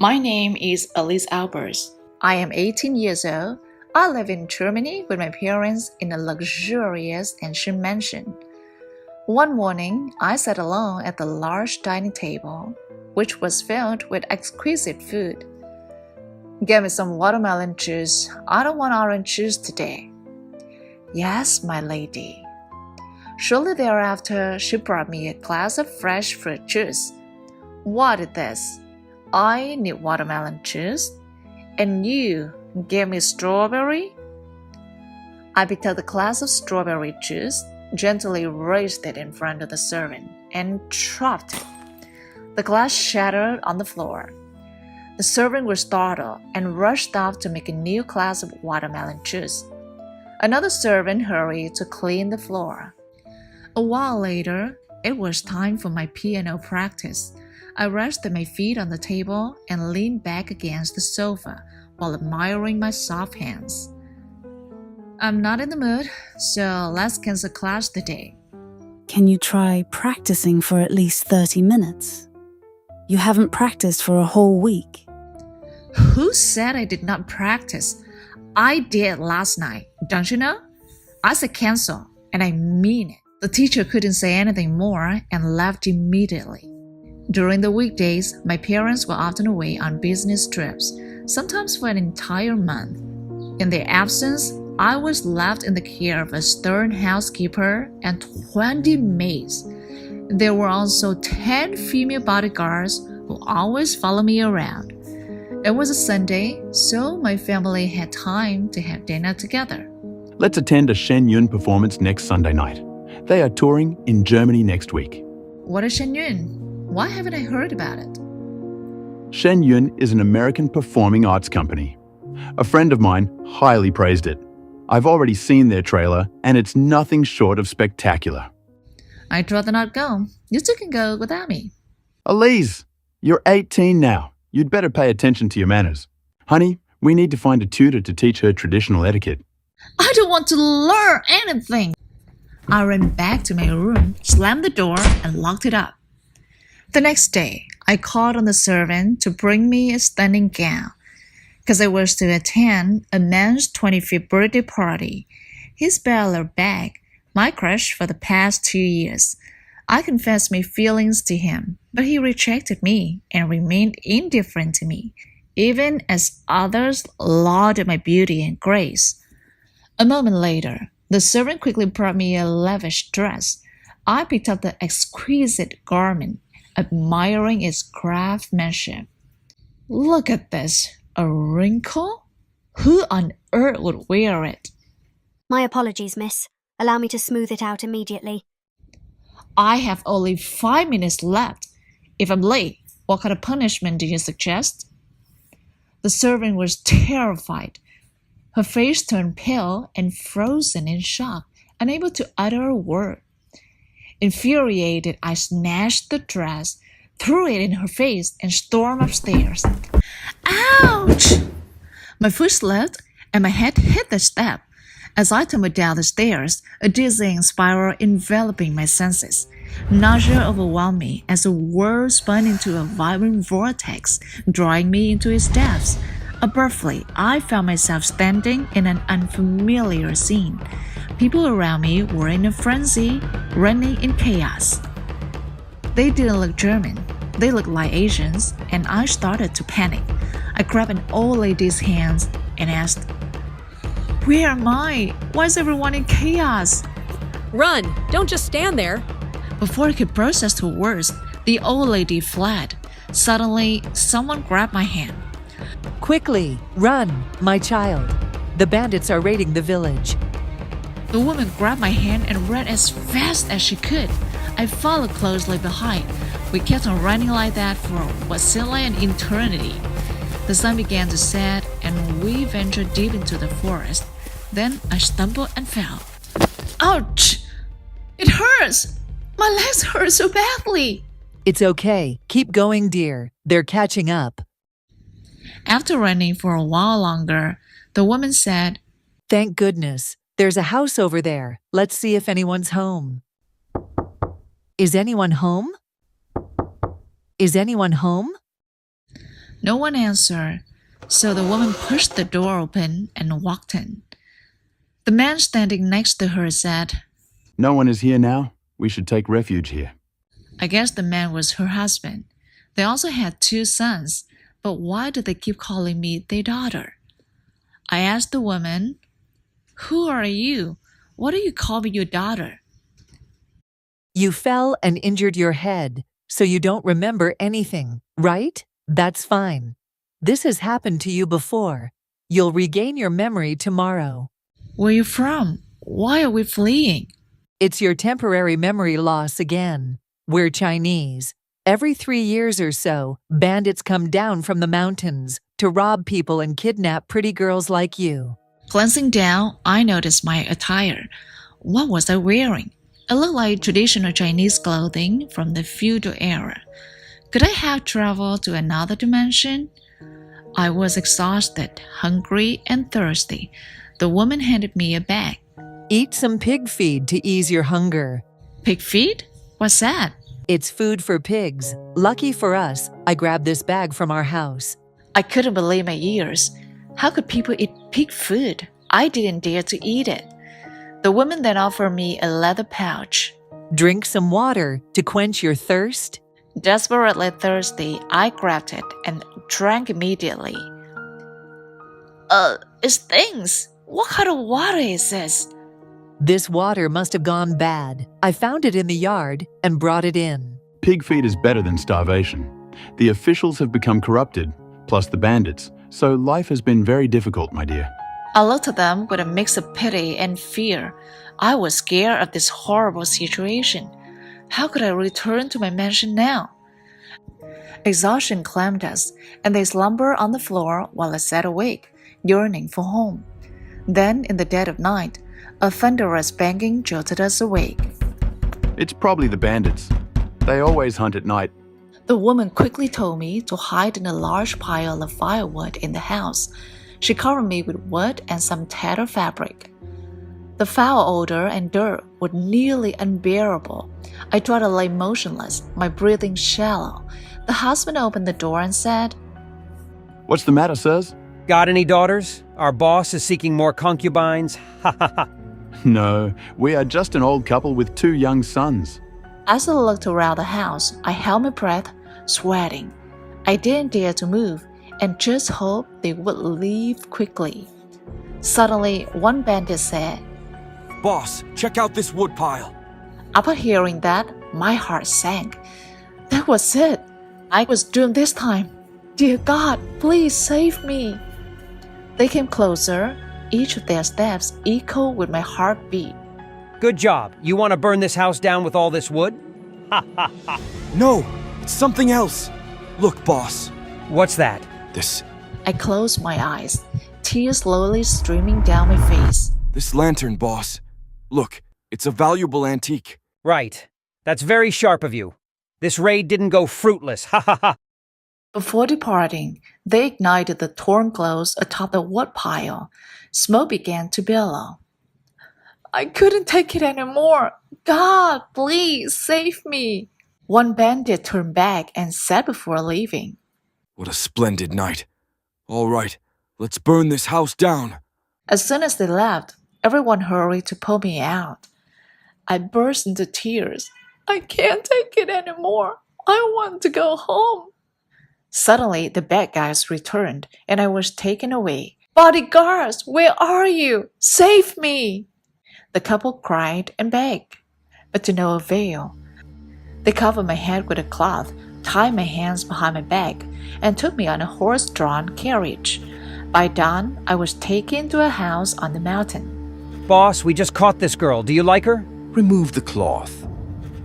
My name is Alese Albers. I am 18 years old. I live in Germany with my parents in a luxurious ancient mansion. One morning, I sat alone at the large dining table, which was filled with exquisite food. "Give me some watermelon juice. I don't want orange juice today." "Yes, my lady." Shortly thereafter, she brought me a glass of fresh fruit juice. "What is this? I need watermelon juice, and you gave me strawberry?" I picked up the glass of strawberry juice, gently raised it in front of the servant, and dropped it. The glass shattered on the floor. The servant was startled and rushed off to make a new glass of watermelon juice. Another servant hurried to clean the floor. A while later, it was time for my piano practice. I rested my feet on the table and leaned back against the sofa while admiring my soft hands. "I'm not in the mood, so let's cancel class today." Can you try practicing for at least 30 minutes? You haven't practiced for a whole week. Who said I did not practice? I did last night, don't you know? I said cancel, and I mean it. The teacher couldn't say anything more and left immediately. During the weekdays, my parents were often away on business trips, sometimes for an entire month. In their absence, I was left in the care of a stern housekeeper and 20 maids. There were also 10 female bodyguards who always followed me around. It was a Sunday, so my family had time to have dinner together. Let's attend a Shen Yun performance next Sunday night. They are touring in Germany next week. What is Shen Yun? Why haven't I heard about it? Shen Yun is an American performing arts company. A friend of mine highly praised it. I've already seen their trailer, and it's nothing short of spectacular. I'd rather not go. You two can go without me. Alese, you're 18 now. You'd better pay attention to your manners. Honey, we need to find a tutor to teach her traditional etiquette. I don't want to learn anything. I ran back to my room, slammed the door, and locked it up. The next day, I called on the servant to bring me a stunning gown, because I was to attend a man's 25th birthday party. His butler begged, my crush for the past 2 years. I confessed my feelings to him, but he rejected me and remained indifferent to me, even as others lauded my beauty and grace. A moment later, the servant quickly brought me a lavish dress. I picked up the exquisite garment, admiring its craftsmanship. "Look at this. A wrinkle? Who on earth would wear it?" My apologies, miss. Allow me to smooth it out immediately. "I have only 5 minutes left. If I'm late, what kind of punishment do you suggest?" The servant was terrified. Her face turned pale and frozen in shock, unable to utter a word. Infuriated, I snatched the dress, threw it in her face, and stormed upstairs. Ouch! My foot slipped, and my head hit the step. As I tumbled down the stairs, a dizzying spiral enveloping my senses. Nausea overwhelmed me as the world spun into a vibrant vortex, drawing me into its depths. Abruptly, I found myself standing in an unfamiliar scene. People around me were in a frenzy, running in chaos. They didn't look German. They looked like Asians, and I started to panic. I grabbed an old lady's hands and asked, "Where am I? Why is everyone in chaos?" Run! Don't just stand there! Before I could process her words, the old lady fled. Suddenly, someone grabbed my hand. Quickly, run, my child. The bandits are raiding the village. The woman grabbed my hand and ran as fast as she could. I followed closely behind. We kept on running like that for what seemed like an eternity. The sun began to set, and we ventured deep into the forest. Then I stumbled and fell. Ouch! It hurts! My legs hurt so badly! It's okay. Keep going, dear. They're catching up. After running for a while longer, the woman said, Thank goodness. There's a house over there. Let's see if anyone's home. Is anyone home? Is anyone home? No one answered, so the woman pushed the door open and walked in. The man standing next to her said, No one is here now. We should take refuge here. I guess the man was her husband. They also had 2 sons, but why do they keep calling me their daughter? I asked the woman, Who are you? What do you call me your daughter? You fell and injured your head, so you don't remember anything, right? That's fine. This has happened to you before. You'll regain your memory tomorrow. Where are you from? Why are we fleeing? It's your temporary memory loss again. We're Chinese. Every 3 years or so, bandits come down from the mountains to rob people and kidnap pretty girls like you. Glancing down, I noticed my attire. What was I wearing? It looked like traditional Chinese clothing from the feudal era. Could I have traveled to another dimension? I was exhausted, hungry, and thirsty. The woman handed me a bag. Eat some pig feed to ease your hunger. Pig feed? What's that? It's food for pigs. Lucky for us, I grabbed this bag from our house. I couldn't believe my ears. How could people eat pig food? I didn't dare to eat it. The woman then offered me a leather pouch. Drink some water to quench your thirst. Desperately thirsty, I grabbed it and drank immediately. It stinks. What kind of water is this? This water must have gone bad. I found it in the yard and brought it in. Pig feed is better than starvation. The officials have become corrupted, plus the bandits, so life has been very difficult, my dear. I looked at them with a mix of pity and fear. I was scared of this horrible situation. How could I return to my mansion now? Exhaustion claimed us, and they slumbered on the floor while I sat awake, yearning for home. Then, in the dead of night, a thunderous banging jolted us awake. It's probably the bandits. They always hunt at night. The woman quickly told me to hide in a large pile of firewood in the house. She covered me with wood and some tattered fabric. The foul odor and dirt were nearly unbearable. I tried to lay motionless, my breathing shallow. The husband opened the door and said, What's the matter, sirs? Got any daughters? Our boss is seeking more concubines. Ha ha ha. No, we are just an old couple with 2 young sons. As I looked around the house, I held my breath, sweating. I didn't dare to move and just hoped they would leave quickly. Suddenly, one bandit said, Boss, check out this wood pile. Upon hearing that, my heart sank. That was it. I was doomed this time. Dear God, please save me. They came closer. Each of their steps echoed with my heartbeat. Good job. You want to burn this house down with all this wood? Ha ha ha. No, it's something else. Look, boss. What's that? This I closed my eyes, tears slowly streaming down my face. lantern, boss. Look, it's a valuable antique. Right. That's very sharp of you. This raid didn't go fruitless. Ha ha ha. Before departing, they ignited the torn clothes atop the wood pile. Smoke began to billow. I couldn't take it anymore. God, please save me. One bandit turned back and said before leaving, What a splendid night. All right, let's burn this house down. As soon as they left, everyone hurried to pull me out. I burst into tears. I can't take it anymore. I want to go home. Suddenly, the bad guys returned, and I was taken away. Bodyguards, where are you? Save me! The couple cried and begged, but to no avail. They covered my head with a cloth, tied my hands behind my back, and took me on a horse-drawn carriage. By dawn, I was taken to a house on the mountain. Boss, we just caught this girl. Do you like her? Remove the cloth.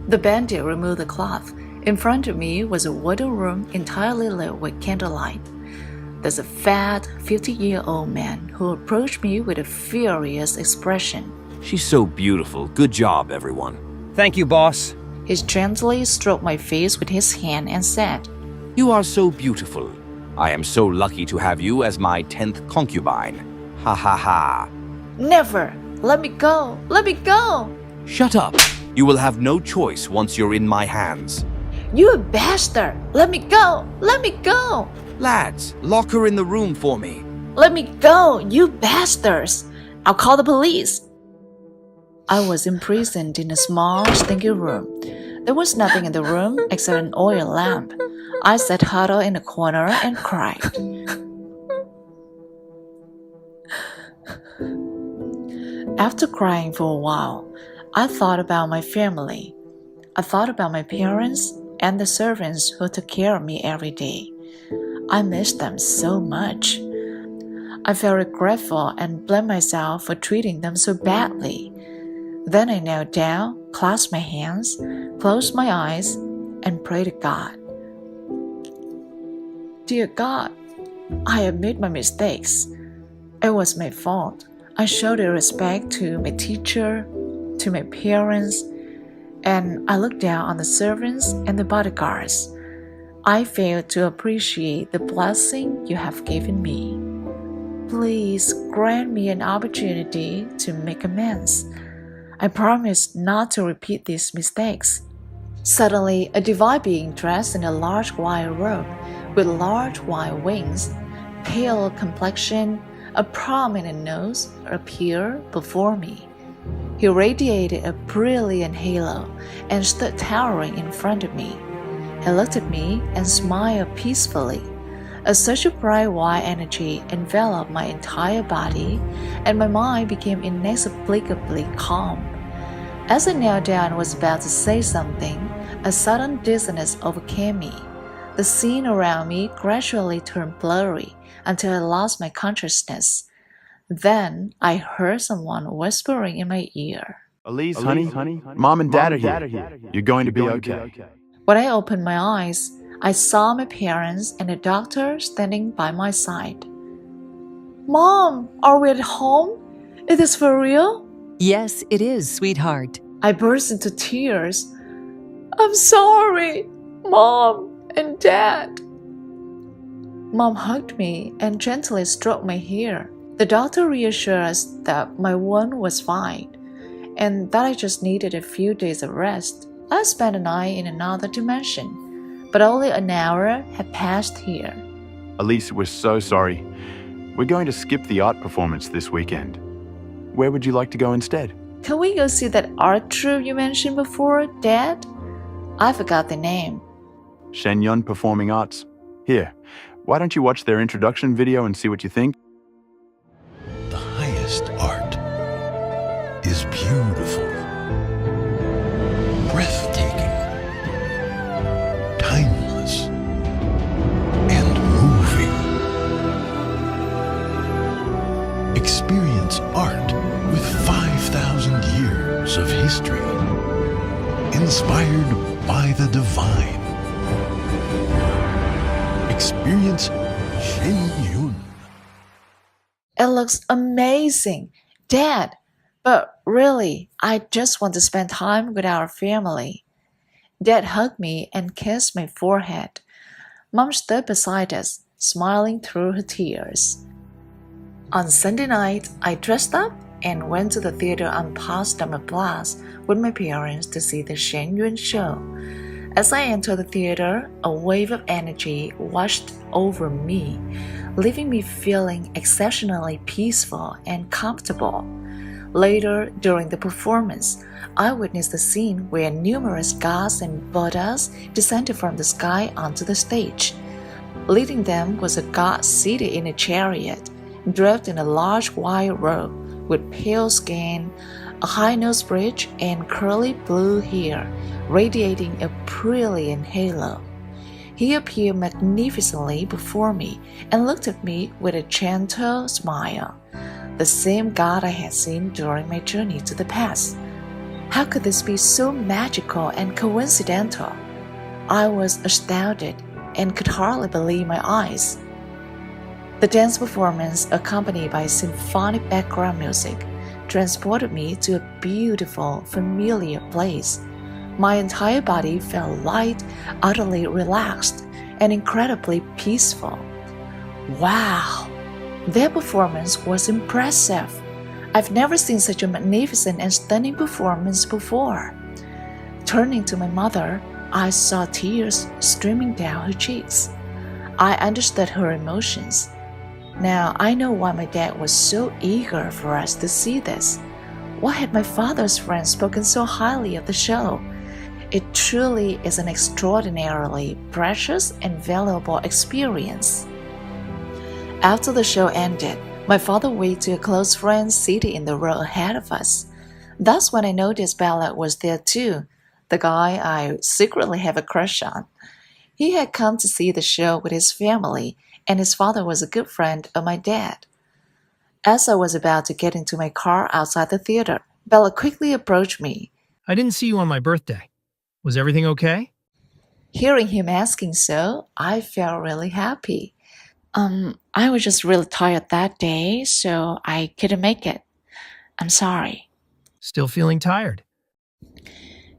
The bandit removed the cloth. In front of me was a wooden room entirely lit with candlelight. There's a fat, 50-year-old man who approached me with a furious expression. She's so beautiful. Good job, everyone. Thank you, boss. He gently stroked my face with his hand and said, You are so beautiful. I am so lucky to have you as my 10th concubine. Ha ha ha. Never! Let me go! Let me go! Shut up. You will have no choice once you're in my hands. You a bastard! Let me go! Let me go! Lads, lock her in the room for me. Let me go, you bastards! I'll call the police. I was imprisoned in a small, stinky room. There was nothing in the room except an oil lamp. I sat huddled in a corner and cried. After crying for a while, I thought about my family. I thought about my parents and the servants who took care of me every day. I missed them so much. I felt regretful and blamed myself for treating them so badly. Then I knelt down, clasped my hands, closed my eyes, and prayed to God. Dear God, I admit my mistakes. It was my fault. I showed respect to my teacher, to my parents, and I looked down on the servants and the bodyguards. I failed to appreciate the blessing you have given me. Please grant me an opportunity to make amends. I promise not to repeat these mistakes. Suddenly, a divine being dressed in a large white robe with large white wings, pale complexion, a prominent nose appeared before me. He radiated a brilliant halo and stood towering in front of me. He looked at me and smiled peacefully. A surge of bright white energy enveloped my entire body, and my mind became inexplicably calm. As I knelt down and was about to say something, a sudden dizziness overcame me. The scene around me gradually turned blurry until I lost my consciousness. Then I heard someone whispering in my ear. Alese, honey, Mom and Dad are here. You're going to be okay. When I opened my eyes, I saw my parents and a doctor standing by my side. Mom, are we at home? Is this for real? Yes, it is, sweetheart. I burst into tears. I'm sorry, Mom and Dad. Mom hugged me and gently stroked my hair. The doctor reassured us that my wound was fine and that I just needed a few days of rest. I spent a night in another dimension, but only an hour had passed here. Alese, we're so sorry. We're going to skip the art performance this weekend. Where would you like to go instead? Can we go see that art troupe you mentioned before, Dad? I forgot the name. Shenyun Performing Arts. Here, why don't you watch their introduction video and see what you think? The highest art is beautiful, breathtaking, timeless, and moving. Experience art with 5,000 years of history, inspired by the divine. Experience Shenyun. It looks amazing, Dad. But really, I just want to spend time with our family. Dad hugged me and kissed my forehead. Mom stood beside us, smiling through her tears. On Sunday night, I dressed up and went to the theater on Potsdamer Platz with my parents to see the Shenyun show. As I entered the theater, a wave of energy washed over me, leaving me feeling exceptionally peaceful and comfortable. Later, during the performance, I witnessed a scene where numerous gods and Buddhas descended from the sky onto the stage. Leading them was a god seated in a chariot, draped in a large white robe with pale skin, a high-nose bridge, and curly blue hair, radiating a brilliant halo. He appeared magnificently before me and looked at me with a gentle smile, the same God I had seen during my journey to the past. How could this be so magical and coincidental? I was astounded and could hardly believe my eyes. The dance performance, accompanied by symphonic background music, transported me to a beautiful, familiar place. My entire body felt light, utterly relaxed, and incredibly peaceful. Wow! Their performance was impressive. I've never seen such a magnificent and stunning performance before. Turning to my mother, I saw tears streaming down her cheeks. I understood her emotions. Now I know why my dad was so eager for us to see this. Why had my father's friends spoken so highly of the show? It truly is an extraordinarily precious and valuable experience. After the show ended, my father waved to a close friend seated in the row ahead of us. That's when I noticed Bella was there too, the guy I secretly have a crush on. He had come to see the show with his family, and his father was a good friend of my dad. As I was about to get into my car outside the theater, Bella quickly approached me. I didn't see you on my birthday. Was everything okay? Hearing him asking so, I felt really happy. I was just really tired that day, so I couldn't make it. I'm sorry. Still feeling tired?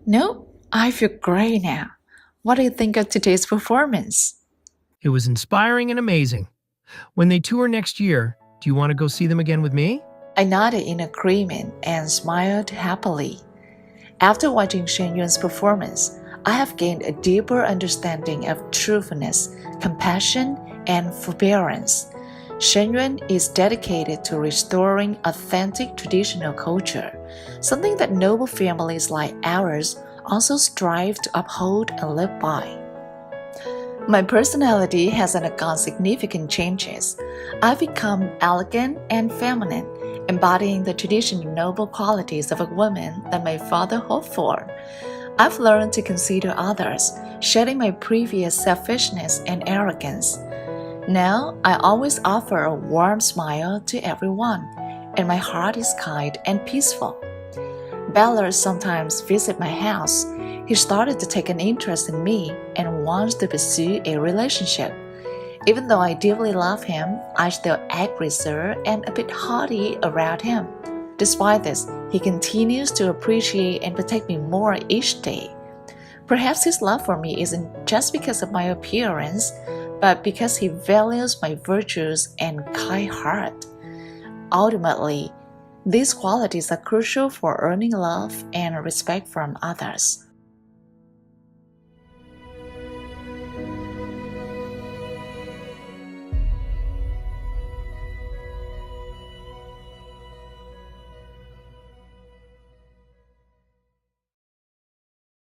No, I feel great now. What do you think of today's performance? It was inspiring and amazing. When they tour next year, do you want to go see them again with me? I nodded in agreement and smiled happily. After watching Shen Yun's performance, I have gained a deeper understanding of truthfulness, compassion, and forbearance. Shen Yun is dedicated to restoring authentic traditional culture, something that noble families like ours also strive to uphold and live by. My personality has undergone significant changes. I've become elegant and feminine, embodying the traditional noble qualities of a woman that my father hoped for. I've learned to consider others, shedding my previous selfishness and arrogance. Now, I always offer a warm smile to everyone, and my heart is kind and peaceful. Bella sometimes visits my house. He started to take an interest in me and wants to pursue a relationship. Even though I deeply love him, I still act reserved and a bit haughty around him. Despite this, he continues to appreciate and protect me more each day. Perhaps his love for me isn't just because of my appearance, but because he values my virtues and kind heart. Ultimately, these qualities are crucial for earning love and respect from others.